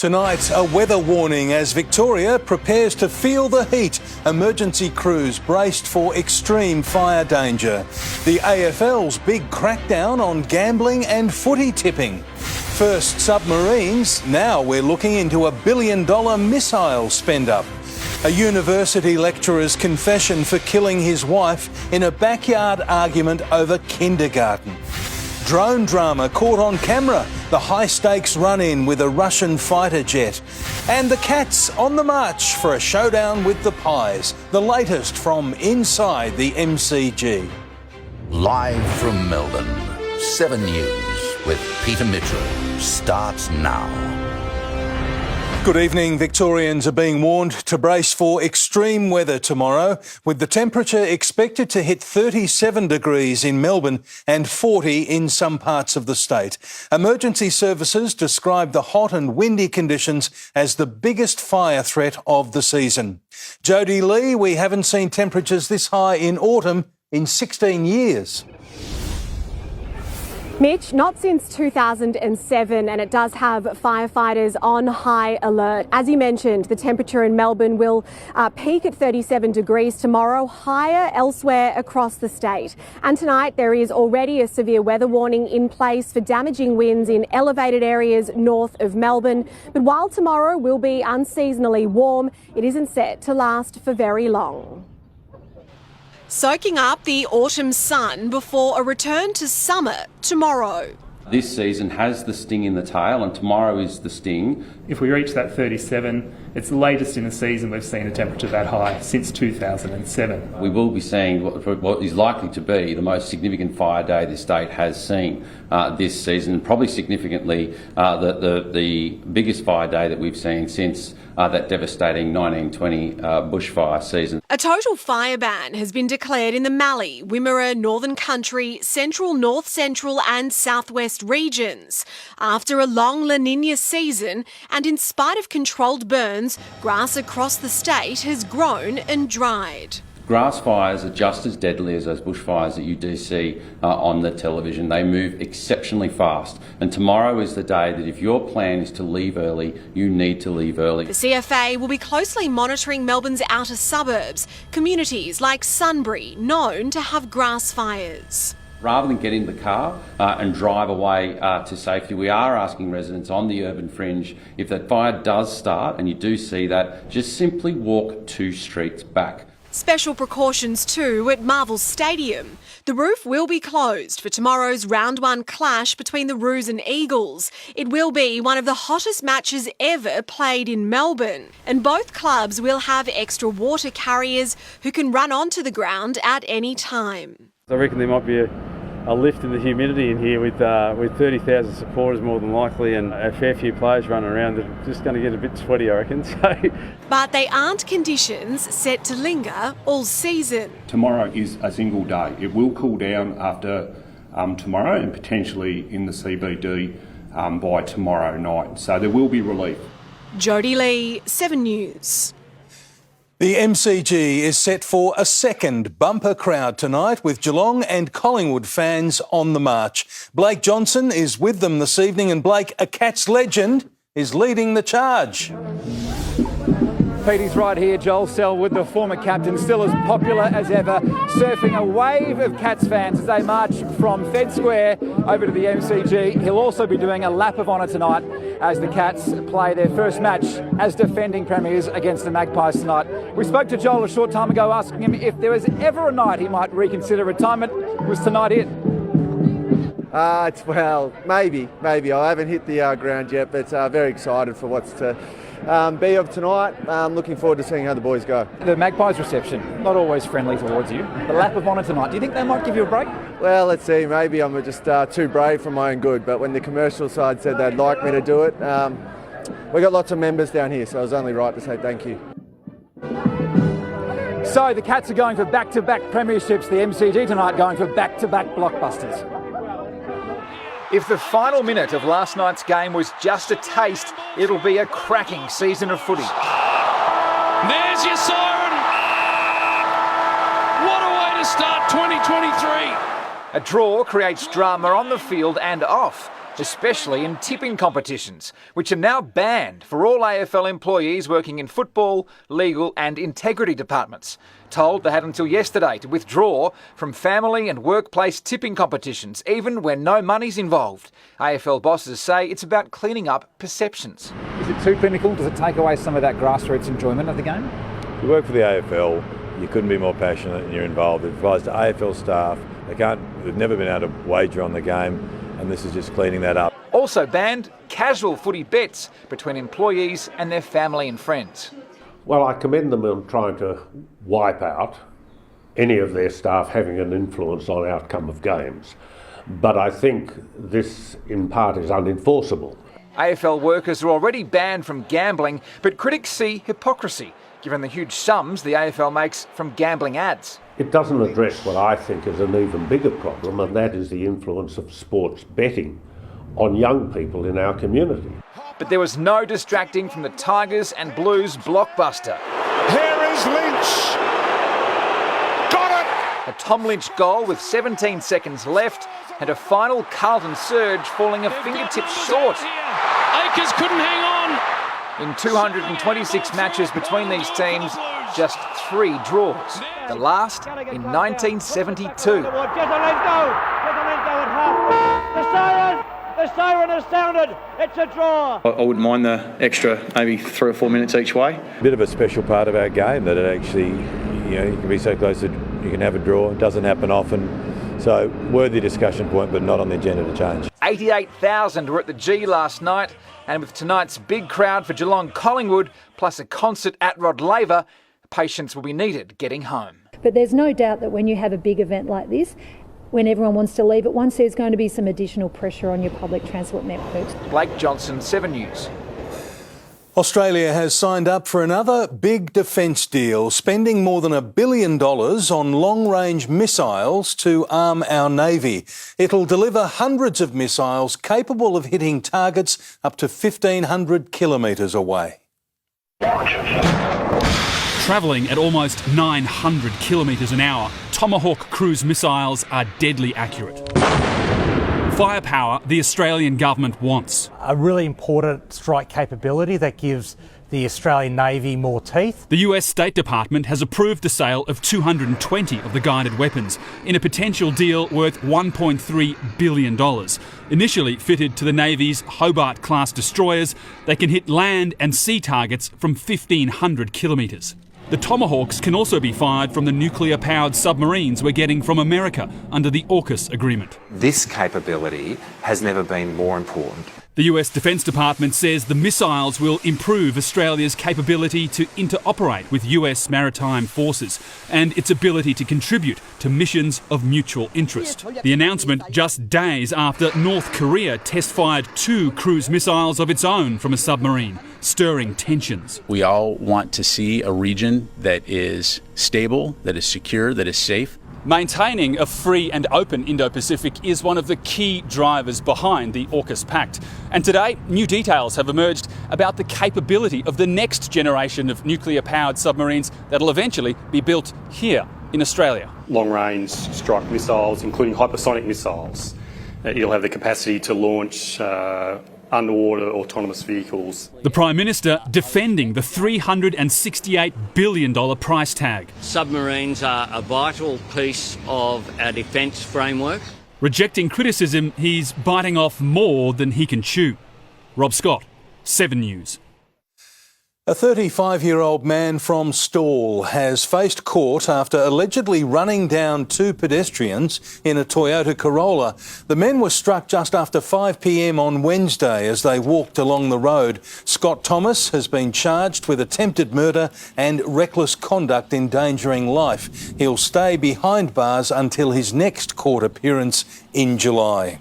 Tonight, a weather warning as Victoria prepares to feel the heat. Emergency crews braced for extreme fire danger. The AFL's big crackdown on gambling and footy tipping. First submarines, now we're looking into $1 billion missile spend-up. A university lecturer's confession for killing his wife in a backyard argument over kindergarten. Drone drama caught on camera, the high-stakes run-in with a Russian fighter jet. And the Cats on the march for a showdown with the Pies, the latest from inside the MCG. Live from Melbourne, 7 News with Peter Mitchell starts now. Good evening. Victorians are being warned to brace for extreme weather tomorrow, with the temperature expected to hit 37 degrees in Melbourne and 40 in some parts of the state. Emergency services describe the hot and windy conditions as the biggest fire threat of the season. Jodie Lee, we haven't seen temperatures this high in autumn in 16 years. Mitch, not since 2007, and it does have firefighters on high alert. As you mentioned, the temperature in Melbourne will peak at 37 degrees tomorrow, higher elsewhere across the state. And tonight there is already a severe weather warning in place for damaging winds in elevated areas north of Melbourne. But while tomorrow will be unseasonally warm, it isn't set to last for very long. Soaking up the autumn sun before a return to summer tomorrow. This season has the sting in the tail, and tomorrow is the sting. If we reach that 37, it's the latest in a season we've seen a temperature that high since 2007. We will be seeing what is likely to be the most significant fire day the state has seen this season, probably significantly the biggest fire day that we've seen since that devastating 1920 bushfire season. A total fire ban has been declared in the Mallee, Wimmera, Northern Country, Central, North Central and Southwest regions after a long La Nina season, and in spite of controlled burns, grass across the state has grown and dried. Grass fires are just as deadly as those bushfires that you do see on the television. They move exceptionally fast, and tomorrow is the day that if your plan is to leave early, you need to leave early. The CFA will be closely monitoring Melbourne's outer suburbs, communities like Sunbury, known to have grass fires. Rather than get in the car and drive away to safety, we are asking residents on the urban fringe, if that fire does start and you do see that, just simply walk 2 streets back. Special precautions too at Marvel Stadium. The roof will be closed for tomorrow's round 1 clash between the Roos and Eagles. It will be one of the hottest matches ever played in Melbourne, and both clubs will have extra water carriers who can run onto the ground at any time. I reckon there might be a lift in the humidity in here with 30,000 supporters more than likely, and a fair few players running around. They're just going to get a bit sweaty, I reckon. But they aren't conditions set to linger all season. Tomorrow is a single day. It will cool down after tomorrow and potentially in the CBD by tomorrow night. So there will be relief. Jodie Lee, 7 News. The MCG is set for a second bumper crowd tonight, with Geelong and Collingwood fans on the march. Blake Johnson is with them this evening, and Blake, a Cats legend, is leading the charge. Petey's right here, Joel Selwood, the former captain, still as popular as ever, surfing a wave of Cats fans as they march from Fed Square over to the MCG. He'll also be doing a lap of honour tonight as the Cats play their first match as defending premiers against the Magpies tonight. We spoke to Joel a short time ago asking him if there was ever a night he might reconsider retirement. Was tonight it? Well, maybe. I haven't hit the ground yet, but very excited for what's to be of tonight. Looking forward to seeing how the boys go. The Magpies reception, not always friendly towards you. The lap of honour tonight, do you think they might give you a break? Well, let's see. Maybe I'm just too brave for my own good, but when the commercial side said they'd like me to do it, we got lots of members down here, so it was only right to say thank you. So the Cats are going for back-to-back premierships, the MCG tonight going for back-to-back blockbusters. If the final minute of last night's game was just a taste, it'll be a cracking season of footy. There's your siren. What a way to start 2023. A draw creates drama on the field and off. especially in tipping competitions, which are now banned for all AFL employees working in football, legal and integrity departments. Told they had until yesterday to withdraw from family and workplace tipping competitions, even when no money's involved. AFL bosses say it's about cleaning up perceptions. Is it too clinical? Does it take away some of that grassroots enjoyment of the game? You work for the AFL, you couldn't be more passionate and you're involved. It applies to AFL staff. They've never been able to wager on the game, and this is just cleaning that up. Also banned casual footy bets between employees and their family and friends. Well, I commend them on trying to wipe out any of their staff having an influence on outcome of games. But I think this, in part, is unenforceable. AFL workers are already banned from gambling, but critics see hypocrisy, given the huge sums the AFL makes from gambling ads. It doesn't address what I think is an even bigger problem, and that is the influence of sports betting on young people in our community. But there was no distracting from the Tigers and Blues blockbuster. Here is Lynch. Got it! A Tom Lynch goal with 17 seconds left and a final Carlton surge falling a fingertip short. Akers couldn't hang on. In 226 matches between these teams, just 3 draws. The last in 1972. The siren has sounded. It's a draw. I wouldn't mind the extra maybe 3 or 4 minutes each way. A bit of a special part of our game that it actually, you can be so close that you can have a draw. It doesn't happen often. So worthy discussion point, but not on the agenda to change. 88,000 were at the G last night, and with tonight's big crowd for Geelong Collingwood, plus a concert at Rod Laver, patience will be needed getting home. But there's no doubt that when you have a big event like this, when everyone wants to leave at once, there's going to be some additional pressure on your public transport networks. Blake Johnson, 7 News. Australia has signed up for another big defence deal, spending more than $1 billion on long-range missiles to arm our Navy. It'll deliver hundreds of missiles capable of hitting targets up to 1,500 kilometres away. Travelling at almost 900 kilometres an hour, Tomahawk cruise missiles are deadly accurate. Firepower the Australian government wants. A really important strike capability that gives the Australian Navy more teeth. The US State Department has approved the sale of 220 of the guided weapons in a potential deal worth $1.3 billion. Initially fitted to the Navy's Hobart-class destroyers, they can hit land and sea targets from 1,500 kilometres. The Tomahawks can also be fired from the nuclear-powered submarines we're getting from America under the AUKUS agreement. This capability has never been more important. The US Defence Department says the missiles will improve Australia's capability to interoperate with US maritime forces and its ability to contribute to missions of mutual interest. The announcement just days after North Korea test-fired 2 cruise missiles of its own from a submarine, stirring tensions. We all want to see a region that is stable, that is secure, that is safe. Maintaining a free and open Indo-Pacific is one of the key drivers behind the AUKUS Pact. And today, new details have emerged about the capability of the next generation of nuclear-powered submarines that'll eventually be built here in Australia. Long-range strike missiles, including hypersonic missiles. It'll have the capacity to launch underwater autonomous vehicles. The Prime Minister defending the $368 billion price tag. Submarines are a vital piece of our defence framework. Rejecting criticism, he's biting off more than he can chew. Rob Scott, 7 News. A 35-year-old man from Stawell has faced court after allegedly running down 2 pedestrians in a Toyota Corolla. The men were struck just after 5 p.m. on Wednesday as they walked along the road. Scott Thomas has been charged with attempted murder and reckless conduct endangering life. He'll stay behind bars until his next court appearance in July.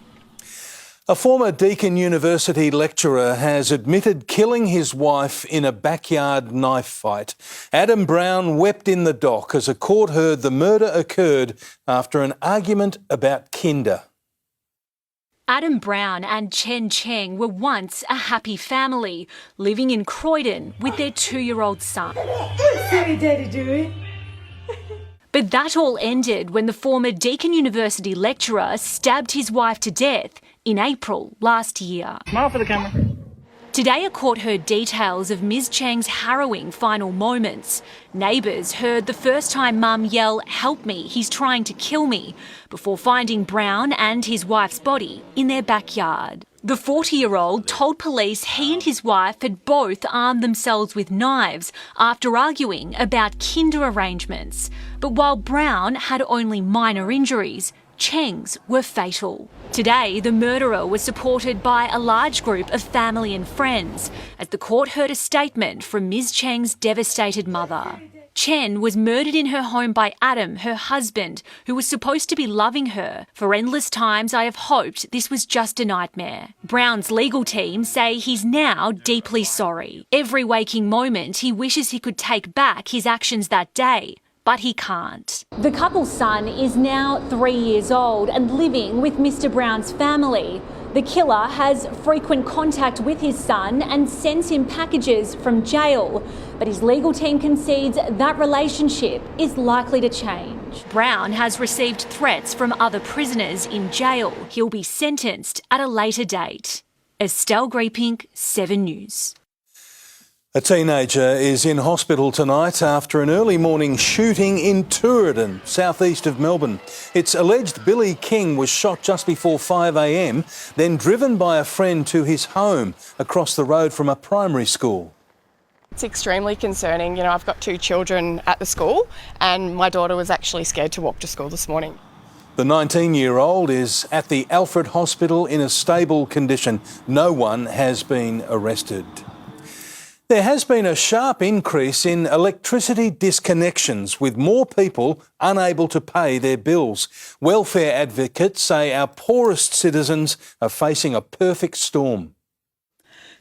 A former Deakin University lecturer has admitted killing his wife in a backyard knife fight. Adam Brown wept in the dock as a court heard the murder occurred after an argument about kinder. Adam Brown and Chen Cheng were once a happy family, living in Croydon with their 2-year-old son. But that all ended when the former Deakin University lecturer stabbed his wife to death in April last year. Smile for the camera. Today, a court heard details of Ms Cheng's harrowing final moments. Neighbours heard the first time Mum yell, "Help me, he's trying to kill me," before finding Brown and his wife's body in their backyard. The 40-year-old told police he and his wife had both armed themselves with knives after arguing about kinder arrangements. But while Brown had only minor injuries, Cheng's were fatal. Today, the murderer was supported by a large group of family and friends as the court heard a statement from Ms Cheng's devastated mother. Chen was murdered in her home by Adam, her husband, who was supposed to be loving her. For endless times, I have hoped this was just a nightmare. Brown's legal team say he's now deeply sorry. Every waking moment, he wishes he could take back his actions that day, but he can't. The couple's son is now 3 years old and living with Mr Brown's family. The killer has frequent contact with his son and sends him packages from jail. But his legal team concedes that relationship is likely to change. Brown has received threats from other prisoners in jail. He'll be sentenced at a later date. Estelle Greepink, 7 News. A teenager is in hospital tonight after an early morning shooting in Tooradin, southeast of Melbourne. It's alleged Billy King was shot just before 5 a.m, then driven by a friend to his home across the road from a primary school. It's extremely concerning. You know, I've got 2 children at the school and my daughter was actually scared to walk to school this morning. The 19-year-old is at the Alfred Hospital in a stable condition. No one has been arrested. There has been a sharp increase in electricity disconnections, with more people unable to pay their bills. Welfare advocates say our poorest citizens are facing a perfect storm.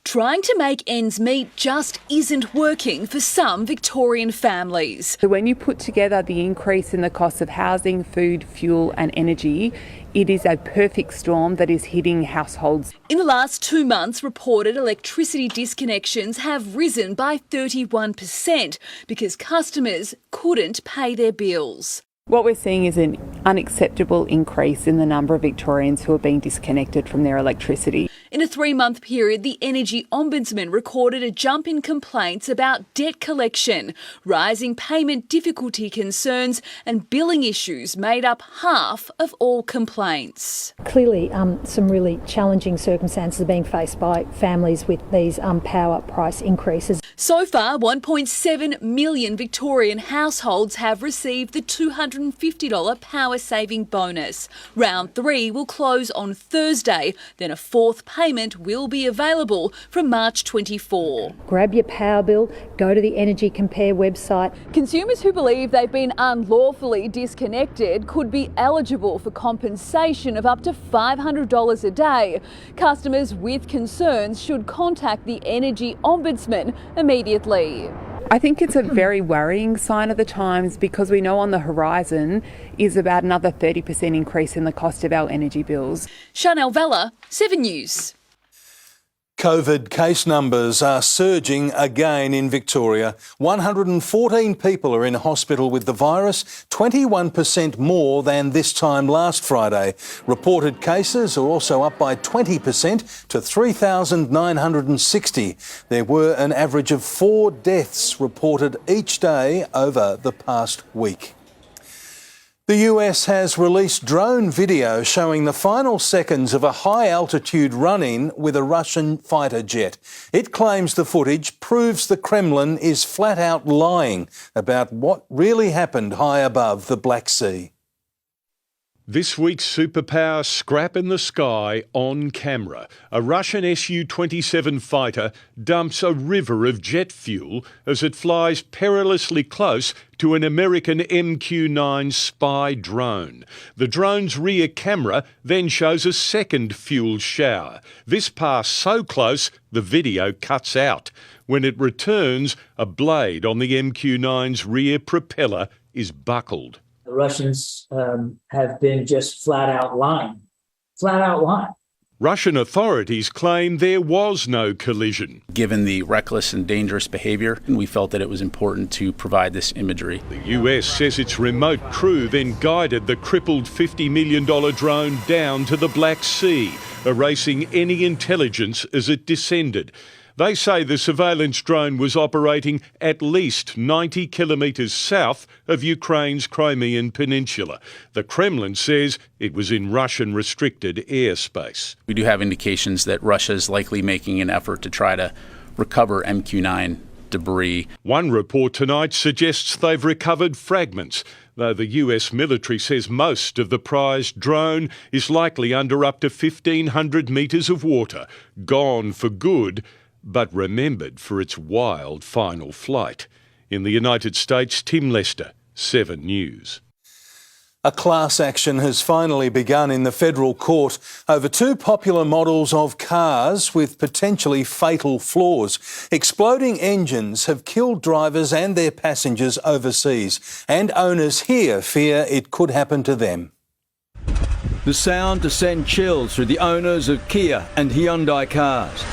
Trying to make ends meet just isn't working for some Victorian families. So when you put together the increase in the cost of housing, food, fuel and energy, it is a perfect storm that is hitting households. In the last 2 months, reported electricity disconnections have risen by 31% because customers couldn't pay their bills. What we're seeing is an unacceptable increase in the number of Victorians who are being disconnected from their electricity. In a 3-month period, the Energy Ombudsman recorded a jump in complaints about debt collection. Rising payment difficulty concerns and billing issues made up half of all complaints. Clearly, some really challenging circumstances are being faced by families with these power price increases. So far, 1.7 million Victorian households have received the $250 power saving bonus. Round 3 will close on Thursday, then a 4th payment will be available from March 24. Grab your power bill, go to the Energy Compare website. Consumers who believe they've been unlawfully disconnected could be eligible for compensation of up to $500 a day. Customers with concerns should contact the Energy Ombudsman immediately. I think it's a very worrying sign of the times because we know on the horizon is about another 30% increase in the cost of our energy bills. Chanel Vella, 7 News. COVID case numbers are surging again in Victoria. 114 people are in hospital with the virus, 21% more than this time last Friday. Reported cases are also up by 20% to 3,960. There were an average of 4 deaths reported each day over the past week. The US has released drone video showing the final seconds of a high-altitude run-in with a Russian fighter jet. It claims the footage proves the Kremlin is flat-out lying about what really happened high above the Black Sea. This week's superpower scrap in the sky on camera. A Russian Su-27 fighter dumps a river of jet fuel as it flies perilously close to an American MQ-9 spy drone. The drone's rear camera then shows a second fuel shower. This pass so close, the video cuts out. When it returns, a blade on the MQ-9's rear propeller is buckled. The Russians have been just flat out lying. Russian authorities claim there was no collision. Given the reckless and dangerous behaviour, we felt that it was important to provide this imagery. The US says its remote crew then guided the crippled $50 million drone down to the Black Sea, erasing any intelligence as it descended. They say the surveillance drone was operating at least 90 kilometres south of Ukraine's Crimean Peninsula. The Kremlin says it was in Russian restricted airspace. We do have indications that Russia is likely making an effort to try to recover MQ-9 debris. One report tonight suggests they've recovered fragments, though the US military says most of the prized drone is likely under up to 1,500 metres of water, gone for good, but remembered for its wild final flight. In the United States, Tim Lester, 7 News. A class action has finally begun in the federal court over 2 popular models of cars with potentially fatal flaws. Exploding engines have killed drivers and their passengers overseas, and owners here fear it could happen to them. The sound to send chills through the owners of Kia and Hyundai cars.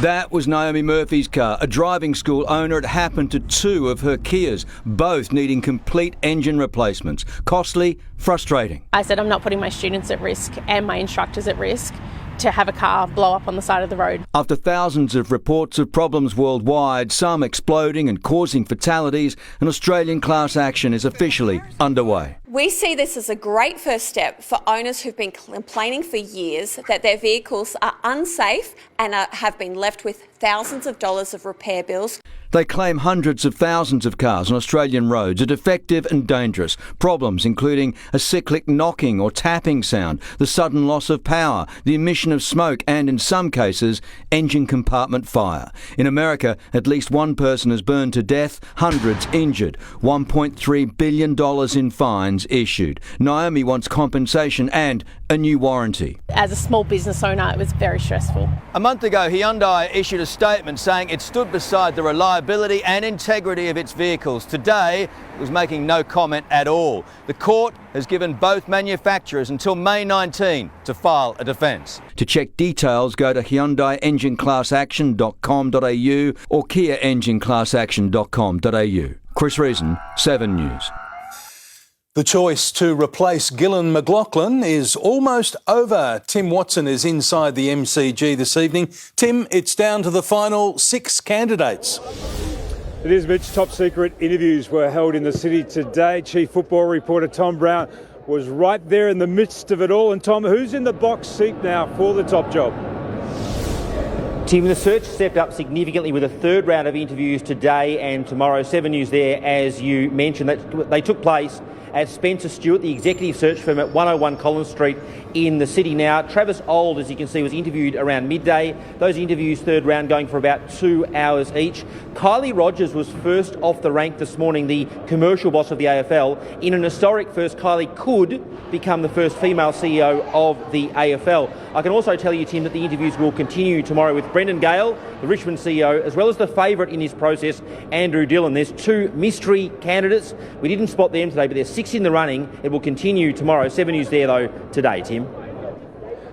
That was Naomi Murphy's car, a driving school owner. It happened to 2 of her Kias, both needing complete engine replacements. Costly, frustrating. I said I'm not putting my students at risk and my instructors at risk to have a car blow up on the side of the road. After thousands of reports of problems worldwide, some exploding and causing fatalities, an Australian class action is officially underway. We see this as a great first step for owners who've been complaining for years that their vehicles are unsafe and have been left with thousands of dollars of repair bills. They claim hundreds of thousands of cars on Australian roads are defective and dangerous. Problems including a cyclic knocking or tapping sound, the sudden loss of power, the emission of smoke and, in some cases, engine compartment fire. In America, at least 1 person has burned to death, hundreds injured, $1.3 billion in fines issued. Naomi wants compensation and a new warranty. As a small business owner, it was very stressful. A month ago, Hyundai issued a statement saying it stood beside the reliability and integrity of its vehicles. Today, it was making no comment at all. The court has given both manufacturers until May 19 to file a defence. To check details, go to HyundaiEngineClassAction.com.au or KiaEngineClassAction.com.au. Chris Reason, 7 News. The choice to replace Gillan McLachlan is almost over. Tim Watson is inside the MCG this evening. Tim, it's down to the final 6 candidates. It is, Mitch. Top secret interviews were held in the city today. Chief football reporter Tom Brown was right there in the midst of it all. And Tom, who's in the box seat now for the top job? Tim, the search stepped up significantly with a 3rd round of interviews today and tomorrow. 7 News there, as you mentioned, that they took place at Spencer Stewart, the executive search firm at 101 Collins Street in the city now. Travis Old, as you can see, was interviewed around midday. Those interviews, 3rd round, going for about 2 hours each. Kylie Rogers was first off the rank this morning, the commercial boss of the AFL. In an historic first, Kylie could become the first female CEO of the AFL. I can also tell you, Tim, that the interviews will continue tomorrow with Brendan Gale, the Richmond CEO, as well as the favourite in this process, Andrew Dillon. There's 2 mystery candidates. We didn't spot them today, but there's 6 in the running. It will continue tomorrow. 7 News there, though, today, Tim.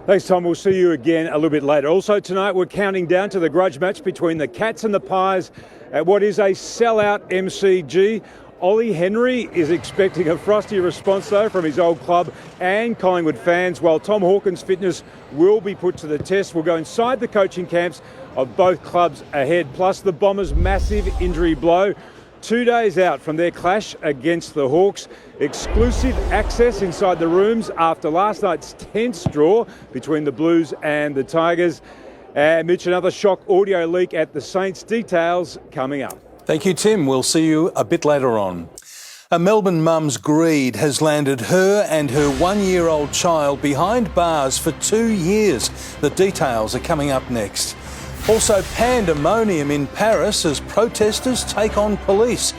Thanks, Tom. We'll see you again a little bit later. Also tonight, we're counting down to the grudge match between the Cats and the Pies at what is a sellout MCG. Ollie Henry is expecting a frosty response, though, from his old club and Collingwood fans, while Tom Hawkins' fitness will be put to the test. We'll go inside the coaching camps of both clubs ahead, plus the Bombers' massive injury blow. 2 days out from their clash against the Hawks. Exclusive access inside the rooms after last night's tense draw between the Blues and the Tigers. And Mitch, another shock audio leak at the Saints. Details coming up. Thank you, Tim. We'll see you a bit later on. A Melbourne mum's greed has landed her and her 1-year-old child behind bars for 2 years. The details are coming up next. Also, pandemonium in Paris as protesters take on police.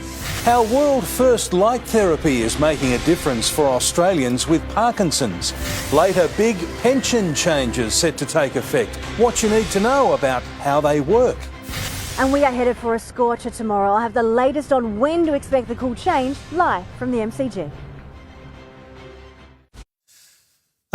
How world-first light therapy is making a difference for Australians with Parkinson's. Later, big pension changes set to take effect. What you need to know about how they work. And we are headed for a scorcher tomorrow. I'll have the latest on when to expect the cool change live from the MCG.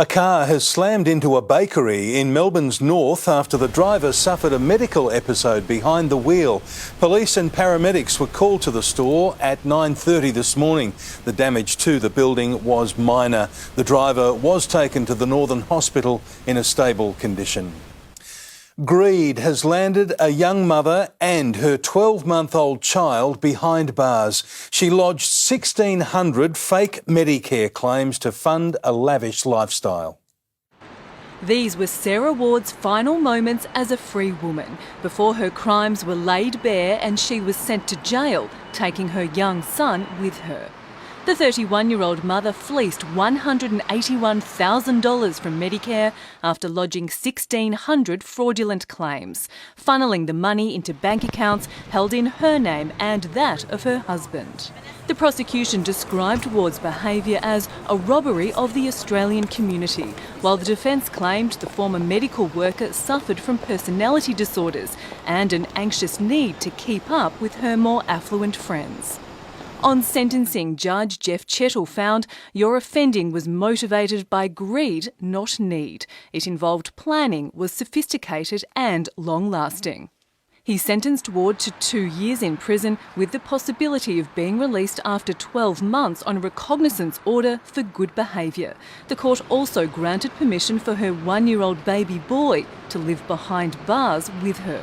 A car has slammed into a bakery in Melbourne's north after the driver suffered a medical episode behind the wheel. Police and paramedics were called to the store at 9:30 this morning. The damage to the building was minor. The driver was taken to the Northern Hospital in a stable condition. Greed has landed a young mother and her 12-month-old child behind bars. She lodged 1,600 fake Medicare claims to fund a lavish lifestyle. These were Sarah Ward's final moments as a free woman before her crimes were laid bare and she was sent to jail, taking her young son with her. The 31-year-old mother fleeced $181,000 from Medicare after lodging 1,600 fraudulent claims, funneling the money into bank accounts held in her name and that of her husband. The prosecution described Ward's behaviour as a robbery of the Australian community, while the defence claimed the former medical worker suffered from personality disorders and an anxious need to keep up with her more affluent friends. On sentencing, Judge Jeff Chettle found your offending was motivated by greed, not need. It involved planning, was sophisticated and long-lasting. He sentenced Ward to 2 years in prison with the possibility of being released after 12 months on a recognizance order for good behaviour. The court also granted permission for her 1-year-old baby boy to live behind bars with her.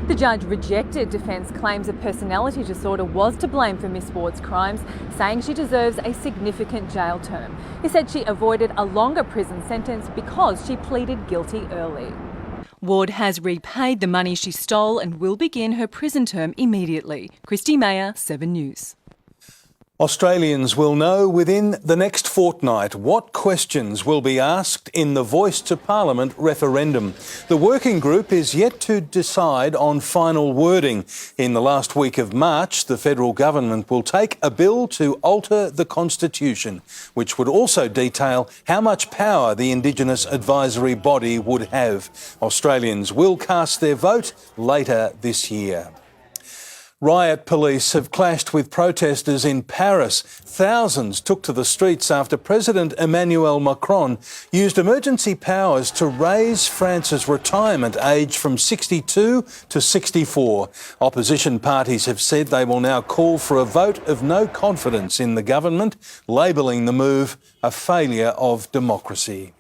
The judge rejected defence claims a personality disorder was to blame for Miss Ward's crimes, saying she deserves a significant jail term. He said she avoided a longer prison sentence because she pleaded guilty early. Ward has repaid the money she stole and will begin her prison term immediately. Christy Mayer, 7 News. Australians will know within the next fortnight what questions will be asked in the Voice to Parliament referendum. The working group is yet to decide on final wording. In the last week of March, the federal government will take a bill to alter the Constitution, which would also detail how much power the Indigenous advisory body would have. Australians will cast their vote later this year. Riot police have clashed with protesters in Paris. Thousands took to the streets after President Emmanuel Macron used emergency powers to raise France's retirement age from 62 to 64. Opposition parties have said they will now call for a vote of no confidence in the government, labelling the move a failure of democracy.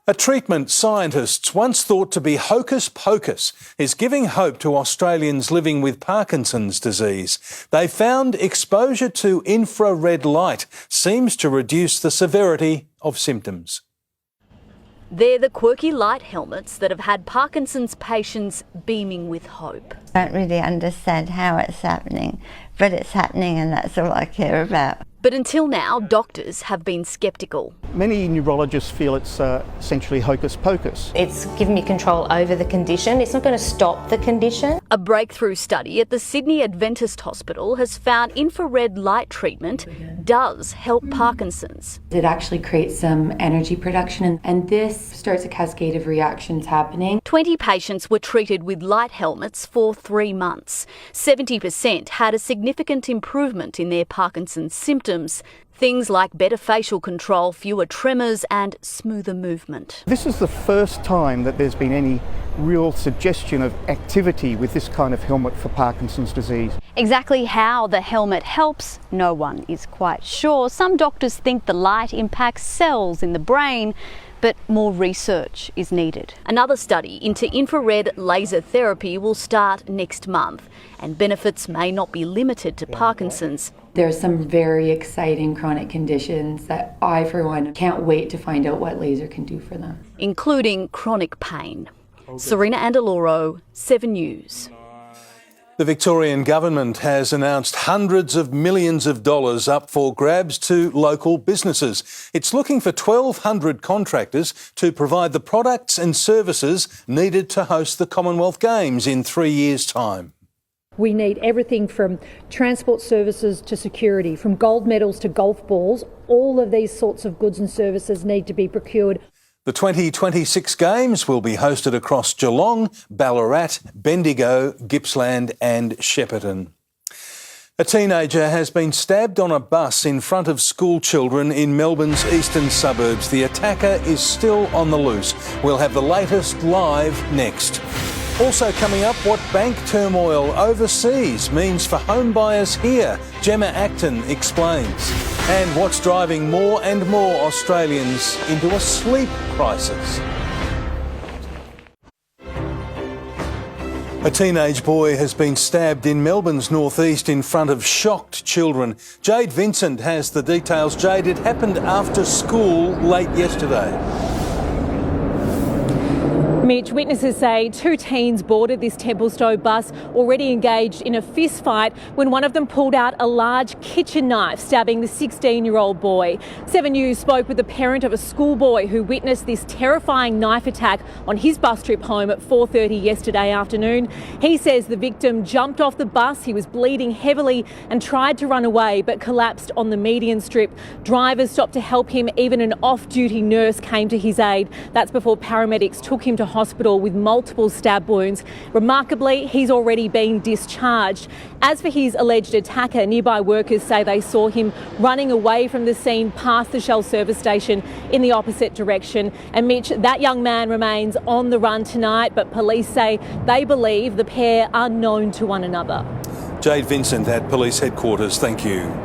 A treatment scientists once thought to be hocus pocus is giving hope to Australians living with Parkinson's disease. They found exposure to infrared light seems to reduce the severity of symptoms. They're the quirky light helmets that have had Parkinson's patients beaming with hope. I don't really understand how it's happening, but it's happening and that's all I care about. But until now, doctors have been sceptical. Many neurologists feel it's essentially hocus pocus. It's given me control over the condition. It's not going to stop the condition. A breakthrough study at the Sydney Adventist Hospital has found infrared light treatment does help Parkinson's. It actually creates some energy production and this starts a cascade of reactions happening. 20 patients were treated with light helmets for 3 months. 70% had a significant improvement in their Parkinson's symptoms. Things like better facial control, fewer tremors and smoother movement. This is the first time that there's been any real suggestion of activity with this kind of helmet for Parkinson's disease. Exactly how the helmet helps, no one is quite sure. Some doctors think the light impacts cells in the brain, but more research is needed. Another study into infrared laser therapy will start next month, and benefits may not be limited to Parkinson's. There are some very exciting chronic conditions that I, for one, can't wait to find out what laser can do for them. Including chronic pain. Serena Andaloro, 7 News. The Victorian government has announced hundreds of millions of dollars up for grabs to local businesses. It's looking for 1,200 contractors to provide the products and services needed to host the Commonwealth Games in 3 years' time. We need everything from transport services to security, from gold medals to golf balls. All of these sorts of goods and services need to be procured. The 2026 Games will be hosted across Geelong, Ballarat, Bendigo, Gippsland and Shepparton. A teenager has been stabbed on a bus in front of school children in Melbourne's eastern suburbs. The attacker is still on the loose. We'll have the latest live next. Also coming up, what bank turmoil overseas means for home buyers here. Gemma Acton explains. And what's driving more and more Australians into a sleep crisis. A teenage boy has been stabbed in Melbourne's northeast in front of shocked children. Jade Vincent has the details. Jade, it happened after school late yesterday. Mitch, witnesses say two teens boarded this Templestowe bus already engaged in a fist fight when one of them pulled out a large kitchen knife, stabbing the 16-year-old boy. 7 News spoke with the parent of a schoolboy who witnessed this terrifying knife attack on his bus trip home at 4:30 yesterday afternoon. He says the victim jumped off the bus. He was bleeding heavily and tried to run away but collapsed on the median strip. Drivers stopped to help him. Even an off-duty nurse came to his aid. That's before paramedics took him to hospital with multiple stab wounds. Remarkably, he's already been discharged. As for his alleged attacker, nearby workers say they saw him running away from the scene past the Shell service station in the opposite direction. And Mitch, that young man remains on the run tonight, but police say they believe the pair are known to one another. Jade Vincent at police headquarters, thank you.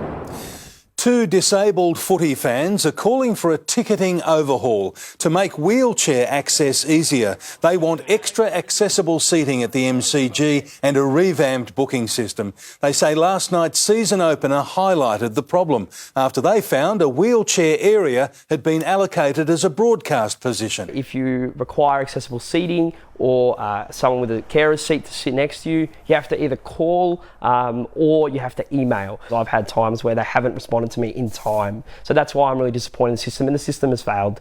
Two disabled footy fans are calling for a ticketing overhaul to make wheelchair access easier. They want extra accessible seating at the MCG and a revamped booking system. They say last night's season opener highlighted the problem after they found a wheelchair area had been allocated as a broadcast position. If you require accessible seating or someone with a carer's seat to sit next to you, you have to either call or you have to email. I've had times where they haven't responded to me in time. So that's why I'm really disappointed in the system, and the system has failed.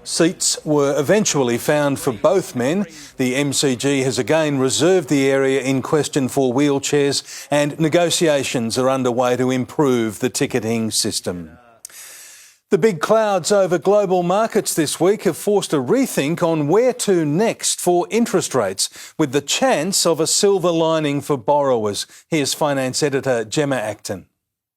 Seats were eventually found for both men. The MCG has again reserved the area in question for wheelchairs, and negotiations are underway to improve the ticketing system. The big clouds over global markets this week have forced a rethink on where to next for interest rates, with the chance of a silver lining for borrowers. Here's finance editor Gemma Acton.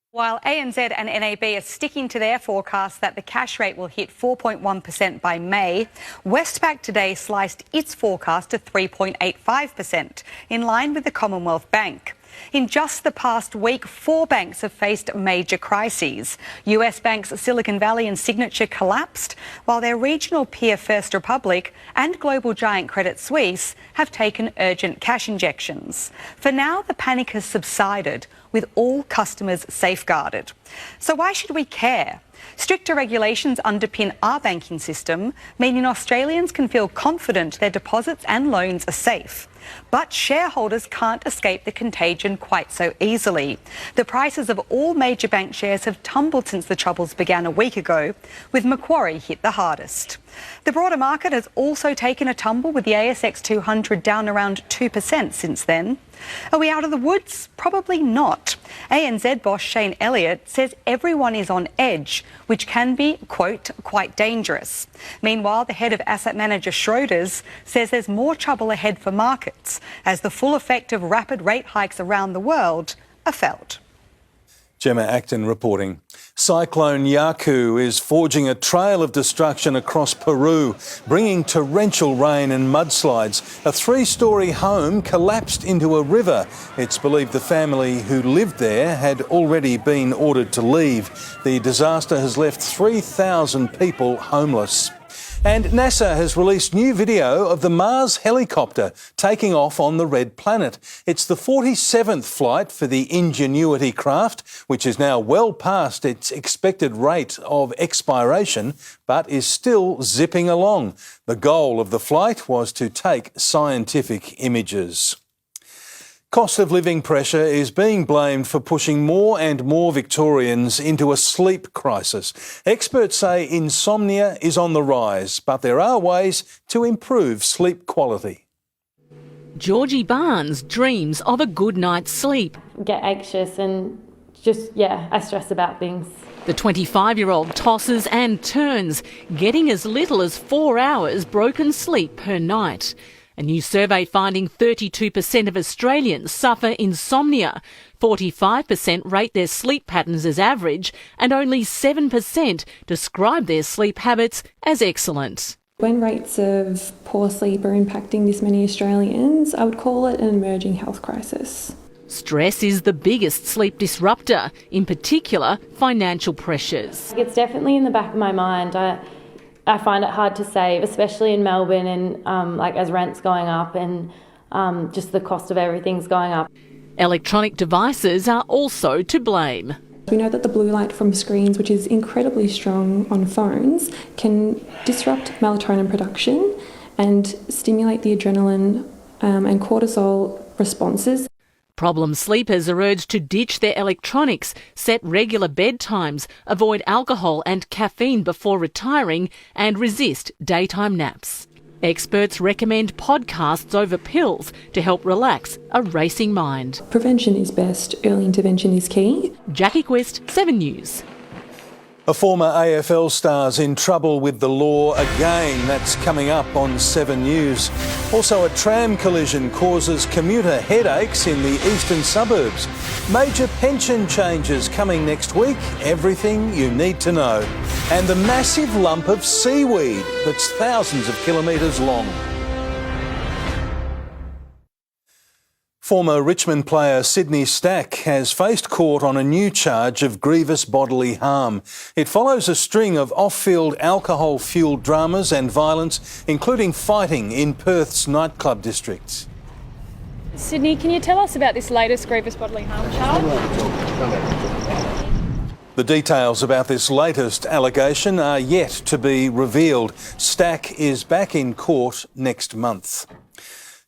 While ANZ and NAB are sticking to their forecast that the cash rate will hit 4.1% by May, Westpac today sliced its forecast to 3.85%, in line with the Commonwealth Bank. In just the past week, 4 banks have faced major crises. US banks Silicon Valley and Signature collapsed, while their regional peer First Republic and global giant Credit Suisse have taken urgent cash injections. For now, the panic has subsided, with all customers safeguarded. So why should we care? Stricter regulations underpin our banking system, meaning Australians can feel confident their deposits and loans are safe. But shareholders can't escape the contagion quite so easily. The prices of all major bank shares have tumbled since the troubles began a week ago, with Macquarie hit the hardest. The broader market has also taken a tumble, with the ASX 200 down around 2% since then. Are we out of the woods? Probably not. ANZ boss Shane Elliott says everyone is on edge, which can be, quote, quite dangerous. Meanwhile, the head of asset manager Schroders says there's more trouble ahead for markets as the full effect of rapid rate hikes around the world are felt. Gemma Acton reporting. Cyclone Yaku is forging a trail of destruction across Peru, bringing torrential rain and mudslides. A 3-storey home collapsed into a river. It's believed the family who lived there had already been ordered to leave. The disaster has left 3,000 people homeless. And NASA has released new video of the Mars helicopter taking off on the Red Planet. It's the 47th flight for the Ingenuity craft, which is now well past its expected rate of expiration, but is still zipping along. The goal of the flight was to take scientific images. Cost of living pressure is being blamed for pushing more and more Victorians into a sleep crisis. Experts say insomnia is on the rise, but there are ways to improve sleep quality. Georgie Barnes dreams of a good night's sleep. Get anxious and I stress about things. The 25-year-old tosses and turns, getting as little as 4 hours broken sleep per night. A new survey finding 32% of Australians suffer insomnia, 45% rate their sleep patterns as average, and only 7% describe their sleep habits as excellent. When rates of poor sleep are impacting this many Australians, I would call it an emerging health crisis. Stress is the biggest sleep disruptor, in particular financial pressures. It's definitely in the back of my mind. I find it hard to save, especially in Melbourne and as rent's going up and just the cost of everything's going up. Electronic devices are also to blame. We know that the blue light from screens, which is incredibly strong on phones, can disrupt melatonin production and stimulate the adrenaline and cortisol responses. Problem sleepers are urged to ditch their electronics, set regular bedtimes, avoid alcohol and caffeine before retiring, and resist daytime naps. Experts recommend podcasts over pills to help relax a racing mind. Prevention is best, early intervention is key. Jackie Quest, 7 News. A former AFL star's in trouble with the law again. That's coming up on 7 News. Also, a tram collision causes commuter headaches in the eastern suburbs. Major pension changes coming next week. Everything you need to know. And the massive lump of seaweed that's thousands of kilometres long. Former Richmond player Sydney Stack has faced court on a new charge of grievous bodily harm. It follows a string of off-field alcohol-fuelled dramas and violence, including fighting in Perth's nightclub districts. Sydney, can you tell us about this latest grievous bodily harm charge? The details about this latest allegation are yet to be revealed. Stack is back in court next month.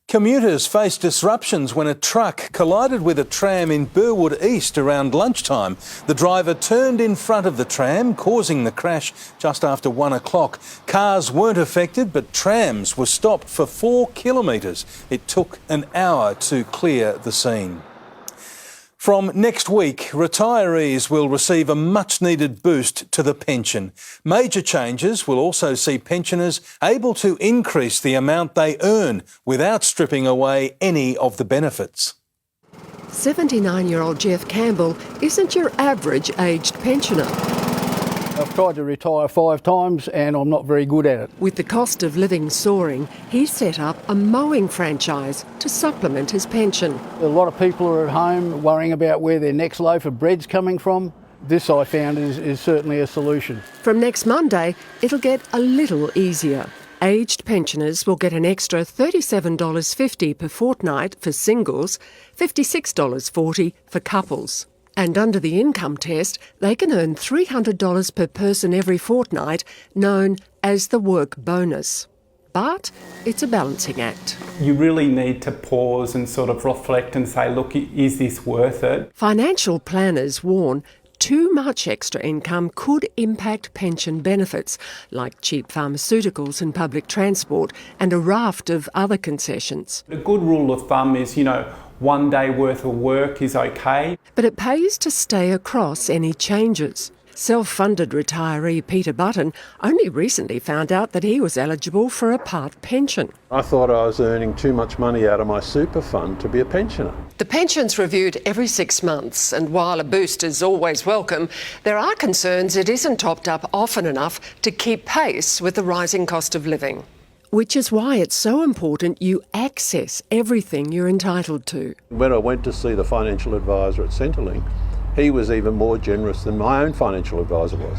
Commuters faced disruptions when a truck collided with a tram in Burwood East around lunchtime. The driver turned in front of the tram, causing the crash just after 1 o'clock. Cars weren't affected, but trams were stopped for 4 kilometres. It took an hour to clear the scene. From next week, retirees will receive a much-needed boost to the pension. Major changes will also see pensioners able to increase the amount they earn without stripping away any of the benefits. 79-year-old Jeff Campbell isn't your average aged pensioner. I've tried to retire 5 times and I'm not very good at it. With the cost of living soaring, he set up a mowing franchise to supplement his pension. A lot of people are at home worrying about where their next loaf of bread's coming from. This, I found, is certainly a solution. From next Monday, it'll get a little easier. Aged pensioners will get an extra $37.50 per fortnight for singles, $56.40 for couples. And under the income test, they can earn $300 per person every fortnight, known as the work bonus. But it's a balancing act. You really need to pause and sort of reflect and say, look, is this worth it? Financial planners warn too much extra income could impact pension benefits, like cheap pharmaceuticals and public transport, and a raft of other concessions. A good rule of thumb is, 1 day worth of work is okay. But it pays to stay across any changes. Self-funded retiree Peter Button only recently found out that he was eligible for a part pension. I thought I was earning too much money out of my super fund to be a pensioner. The pension's reviewed every 6 months, and while a boost is always welcome, there are concerns it isn't topped up often enough to keep pace with the rising cost of living. Which is why it's so important you access everything you're entitled to. When I went to see the financial advisor at Centrelink, he was even more generous than my own financial advisor was.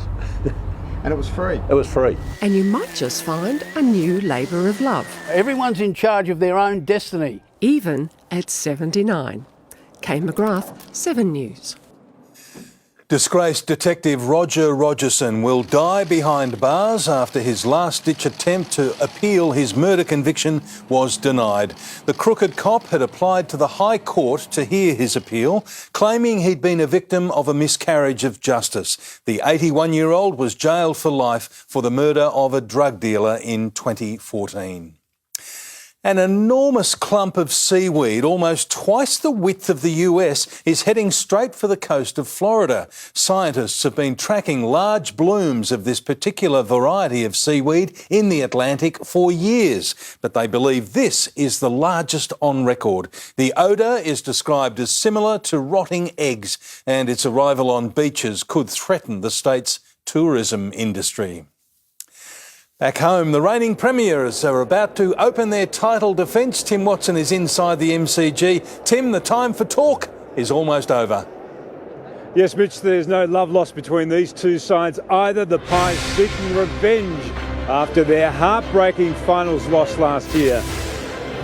And it was free. It was free. And you might just find a new labour of love. Everyone's in charge of their own destiny. Even at 79. Kay McGrath, 7 News. Disgraced detective Roger Rogerson will die behind bars after his last-ditch attempt to appeal his murder conviction was denied. The crooked cop had applied to the High Court to hear his appeal, claiming he'd been a victim of a miscarriage of justice. The 81-year-old was jailed for life for the murder of a drug dealer in 2014. An enormous clump of seaweed, almost twice the width of the US, is heading straight for the coast of Florida. Scientists have been tracking large blooms of this particular variety of seaweed in the Atlantic for years, but they believe this is the largest on record. The odour is described as similar to rotting eggs, and its arrival on beaches could threaten the state's tourism industry. Back home, the reigning premiers are about to open their title defence. Tim Watson is inside the MCG. Tim, the time for talk is almost over. Yes, Mitch, there's no love lost between these two sides either. The Pies seeking revenge after their heartbreaking finals loss last year.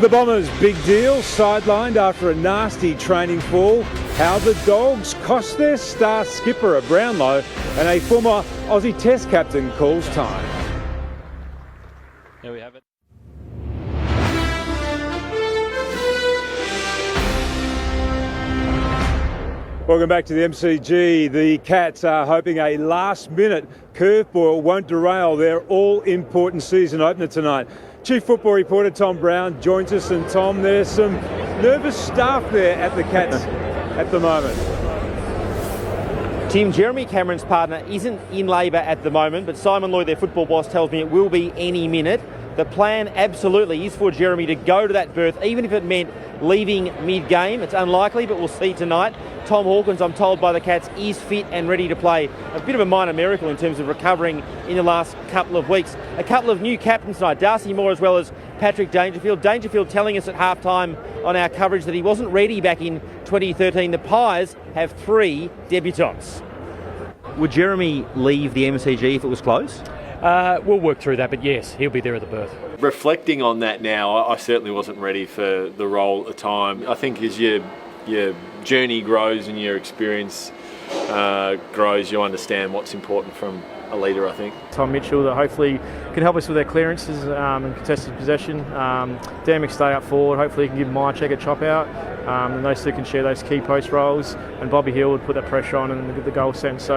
The Bombers' big deal, sidelined after a nasty training fall. How the Dogs cost their star skipper a Brownlow, and a former Aussie Test captain calls time. There we have it. Welcome back to the MCG. The Cats are hoping a last-minute curveball won't derail their all-important season opener tonight. Chief Football Reporter Tom Brown joins us, and Tom, there's some nervous staff there at the Cats at the moment. Tim, Jeremy Cameron's partner isn't in labour at the moment, but Simon Lloyd, their football boss, tells me it will be any minute. The plan absolutely is for Jeremy to go to that berth, even if it meant leaving mid-game. It's unlikely, but we'll see tonight. Tom Hawkins, I'm told by the Cats, is fit and ready to play. A bit of a minor miracle in terms of recovering in the last couple of weeks. A couple of new captains tonight, Darcy Moore as well as Patrick Dangerfield. Dangerfield telling us at half-time on our coverage that he wasn't ready back in 2013. The Pies have 3 debutants. Would Jeremy leave the MCG if it was closed? We'll work through that, but yes, he'll be there at the berth. Reflecting on that now, I certainly wasn't ready for the role at the time. I think as your journey grows and your experience grows, you understand what's important from a leader, I think. Tom Mitchell, that hopefully can help us with our clearances and contested possession. Dan McStay up forward, hopefully he can give Myercheck a chop out. And those two can share those key post roles, and Bobby Hill would put that pressure on and get the goal sense.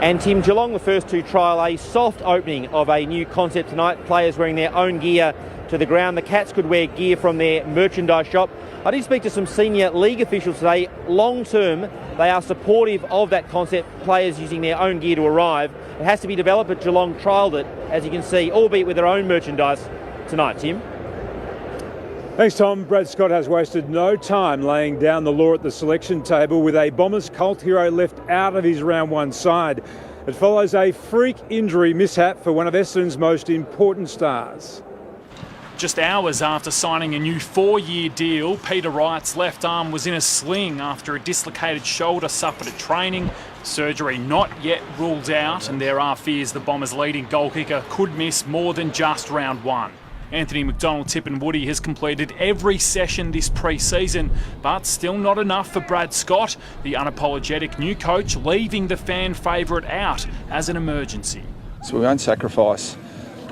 And Tim, Geelong, the first to trial a soft opening of a new concept tonight. Players wearing their own gear to the ground. The Cats could wear gear from their merchandise shop. I did speak to some senior league officials today. Long term, they are supportive of that concept, players using their own gear to arrive. It has to be developed, but Geelong trialled it, as you can see, albeit with their own merchandise tonight. Tim? Thanks, Tom. Brad Scott has wasted no time laying down the law at the selection table with a Bombers cult hero left out of his round 1 side. It follows a freak injury mishap for one of Essendon's most important stars. Just hours after signing a new 4-year deal, Peter Wright's left arm was in a sling after a dislocated shoulder suffered at training. Surgery not yet ruled out, and there are fears the Bombers' leading goal kicker could miss more than just round 1. Anthony McDonald-Tipungwuti has completed every session this pre-season, but still not enough for Brad Scott, the unapologetic new coach, leaving the fan favourite out as an emergency. So we won't sacrifice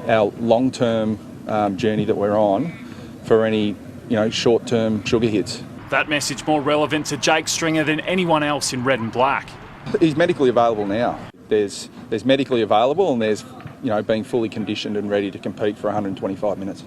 our long-term journey that we're on for any, short-term sugar hits. That message more relevant to Jake Stringer than anyone else in red and black. He's medically available now. There's medically available, and there's being fully conditioned and ready to compete for 125 minutes.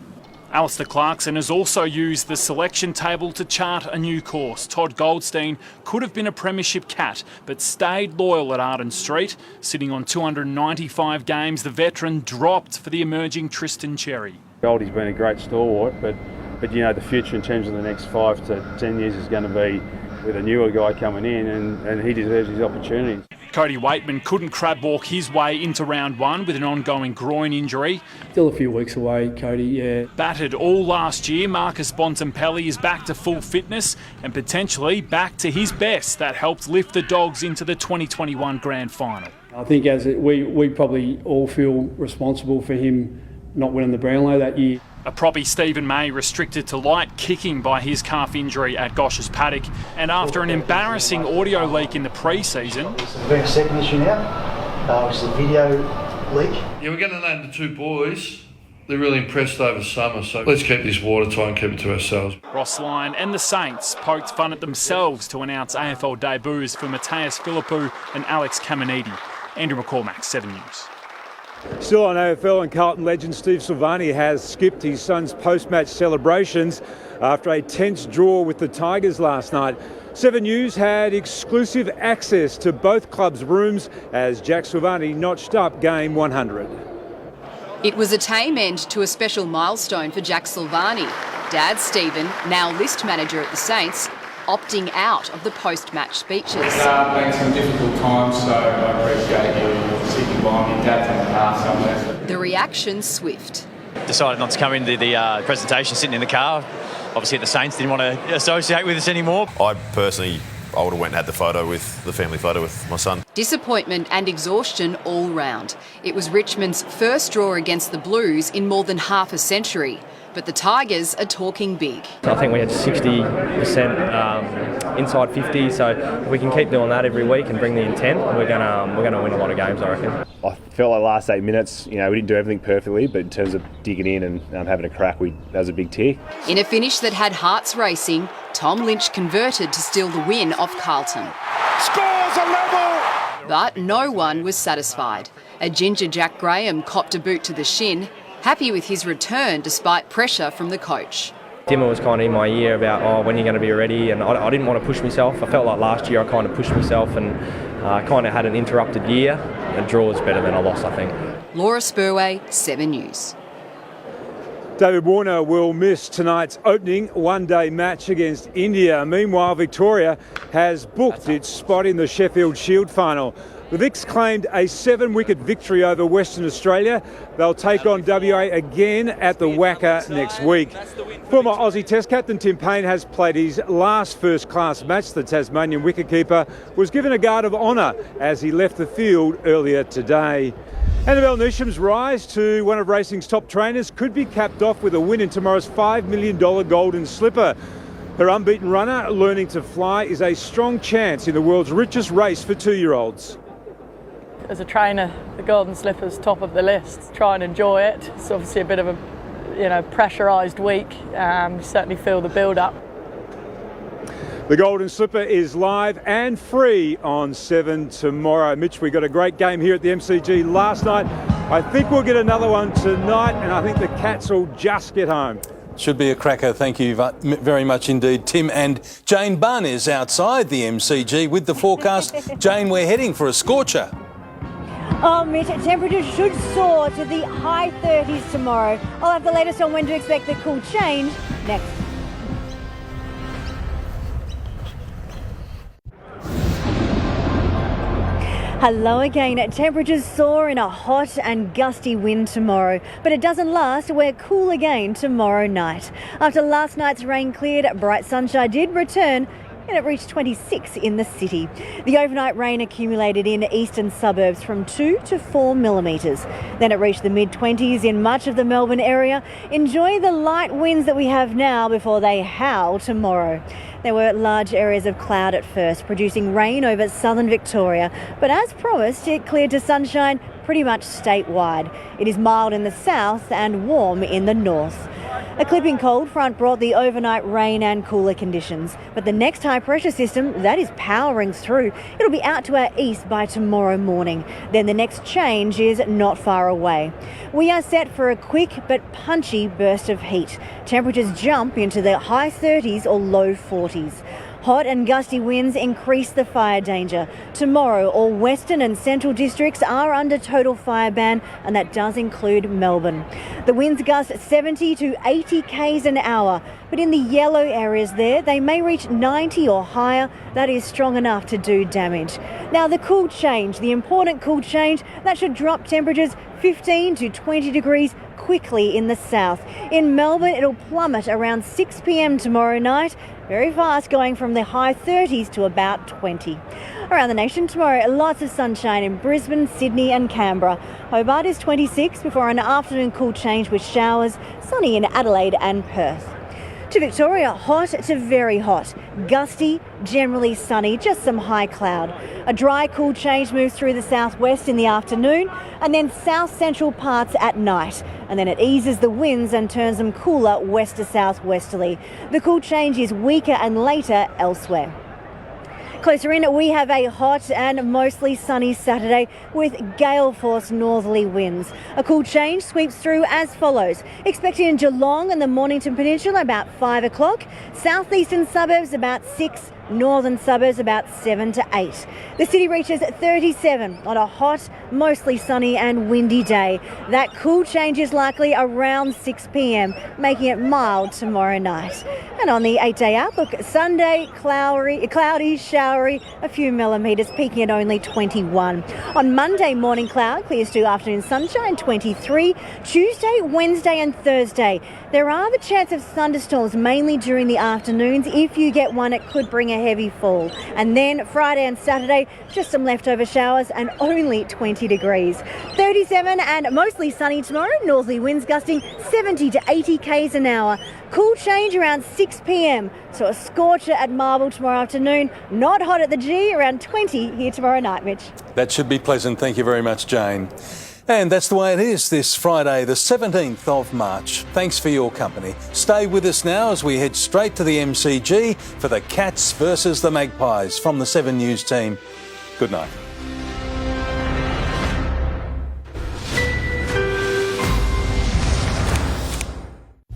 Alistair Clarkson has also used the selection table to chart a new course. Todd Goldstein could have been a premiership Cat, but stayed loyal at Arden Street. Sitting on 295 games, the veteran dropped for the emerging Tristan Cherry. Goldie's been a great stalwart, but the future in terms of the next 5 to 10 years is going to be with a newer guy coming in, and he deserves his opportunities. Cody Waitman couldn't crab walk his way into round 1 with an ongoing groin injury. Still a few weeks away, Cody, yeah. Battered all last year, Marcus Bontempelli is back to full fitness and potentially back to his best that helped lift the Dogs into the 2021 Grand Final. I think we probably all feel responsible for him not winning the Brownlow that year. A proppy Stephen May restricted to light kicking by his calf injury at Gosh's paddock, and after an embarrassing audio leak in the pre-season... There's been a second issue now, which is a video leak. Yeah, we're going to name the 2 boys. They're really impressed over summer, so let's keep this watertight and keep it to ourselves. Ross Lyon and the Saints poked fun at themselves to announce AFL debuts for Matthias Philippou and Alex Caminiti. Andrew McCormack, 7 News. Still on AFL, and Carlton legend Steve Silvani has skipped his son's post-match celebrations after a tense draw with the Tigers last night. 7 News had exclusive access to both clubs' rooms as Jack Silvani notched up game 100. It was a tame end to a special milestone for Jack Silvani. Dad Stephen, now list manager at the Saints, opting out of the post-match speeches. It's been some difficult times, so I appreciate you sticking by me. Dad's in the car somewhere. The reaction swift. Decided not to come into the presentation sitting in the car. Obviously the Saints didn't want to associate with us anymore. I personally would have went and had the family photo with my son. Disappointment and exhaustion all round. It was Richmond's first draw against the Blues in more than half a century. But the Tigers are talking big. I think we had 60% inside 50, so if we can keep doing that every week and bring the intent, we're gonna win a lot of games, I reckon. I felt like last 8 minutes, we didn't do everything perfectly, but in terms of digging in and having a crack, that was a big tick. In a finish that had hearts racing, Tom Lynch converted to steal the win off Carlton. Scores a level! But no one was satisfied. A ginger Jack Graham copped a boot to the shin, happy with his return despite pressure from the coach. Dimmer was kind of in my ear about, when you're going to be ready, and I didn't want to push myself. I felt like last year I kind of pushed myself and kind of had an interrupted year. A draw is better than a loss, I think. Laura Spurway, 7 News. David Warner will miss tonight's opening one-day match against India. Meanwhile, Victoria has booked its spot in the Sheffield Shield final. The Vics claimed a 7-wicket victory over Western Australia. They'll take on WA again at the WACA next week. Former Aussie Test captain Tim Payne has played his last first-class match. The Tasmanian wicketkeeper was given a guard of honour as he left the field earlier today. Annabelle Neesham's rise to one of racing's top trainers could be capped off with a win in tomorrow's $5 million Golden Slipper. Her unbeaten runner, learning to fly, is a strong chance in the world's richest race for 2-year-olds. As a trainer, the Golden Slipper's top of the list. Try and enjoy it. It's obviously a bit of a, pressurised week. Certainly feel the build-up. The Golden Slipper is live and free on 7 tomorrow. Mitch, we got a great game here at the MCG last night. I think we'll get another one tonight, and I think the Cats will just get home. Should be a cracker. Thank you very much indeed, Tim. And Jane Bunn is outside the MCG with the forecast. Jane, we're heading for a scorcher. Oh, Mitch, temperatures should soar to the high 30s tomorrow. I'll have the latest on when to expect the cool change next. Hello again. Temperatures soar in a hot and gusty wind tomorrow, but it doesn't last. We're cool again tomorrow night. After last night's rain cleared, bright sunshine did return, and it reached 26 in the city. The overnight rain accumulated in eastern suburbs from 2 to 4 millimetres. Then it reached the mid-20s in much of the Melbourne area. Enjoy the light winds that we have now before they howl tomorrow. There were large areas of cloud at first, producing rain over southern Victoria. But as promised, it cleared to sunshine pretty much statewide. It is mild in the south and warm in the north. A clipping cold front brought the overnight rain and cooler conditions. But the next high pressure system, that is powering through. It'll be out to our east by tomorrow morning. Then the next change is not far away. We are set for a quick but punchy burst of heat. Temperatures jump into the high 30s or low 40s. Hot and gusty winds increase the fire danger. Tomorrow, all western and central districts are under total fire ban, and that does include Melbourne. The winds gust 70 to 80 k's an hour, but in the yellow areas there, they may reach 90 or higher. That is strong enough to do damage. Now, the cool change, the important cool change, that should drop temperatures 15 to 20 degrees quickly in the south. In Melbourne, it'll plummet around 6 p.m. tomorrow night, very fast, going from the high 30s to about 20. Around the nation tomorrow, lots of sunshine in Brisbane, Sydney and Canberra. Hobart is 26 before an afternoon cool change with showers, sunny in Adelaide and Perth. To Victoria, hot to very hot, gusty, generally sunny, just some high cloud. A dry, cool change moves through the southwest in the afternoon and then south central parts at night. And then it eases the winds and turns them cooler west to southwesterly. The cool change is weaker and later elsewhere. Closer in, we have a hot and mostly sunny Saturday with gale-force northerly winds. A cool change sweeps through as follows. Expecting in Geelong and the Mornington Peninsula about 5 o'clock, southeastern suburbs about 6, northern suburbs about 7 to 8. The city reaches 37 on a hot, mostly sunny and windy day. That cool change is likely around 6 p.m, making it mild tomorrow night. And on the 8-day outlook, Sunday, cloudy, showery, a few millimetres, peaking at only 21. On Monday, morning cloud, clears to afternoon sunshine, 23. Tuesday, Wednesday and Thursday, there are the chance of thunderstorms, mainly during the afternoons. If you get one, it could bring a heavy fall. And then Friday and Saturday, just some leftover showers and only 20 degrees. 37 and mostly sunny tomorrow, northerly winds gusting 70 to 80 k's an hour. Cool change around 6 p.m, so a scorcher at Marble tomorrow afternoon. Not hot at the G, around 20 here tomorrow night, Mitch. That should be pleasant. Thank you very much, Jane. And that's the way it is this Friday, the 17th of March. Thanks for your company. Stay with us now as we head straight to the MCG for the Cats versus the Magpies from the 7 News team. Good night.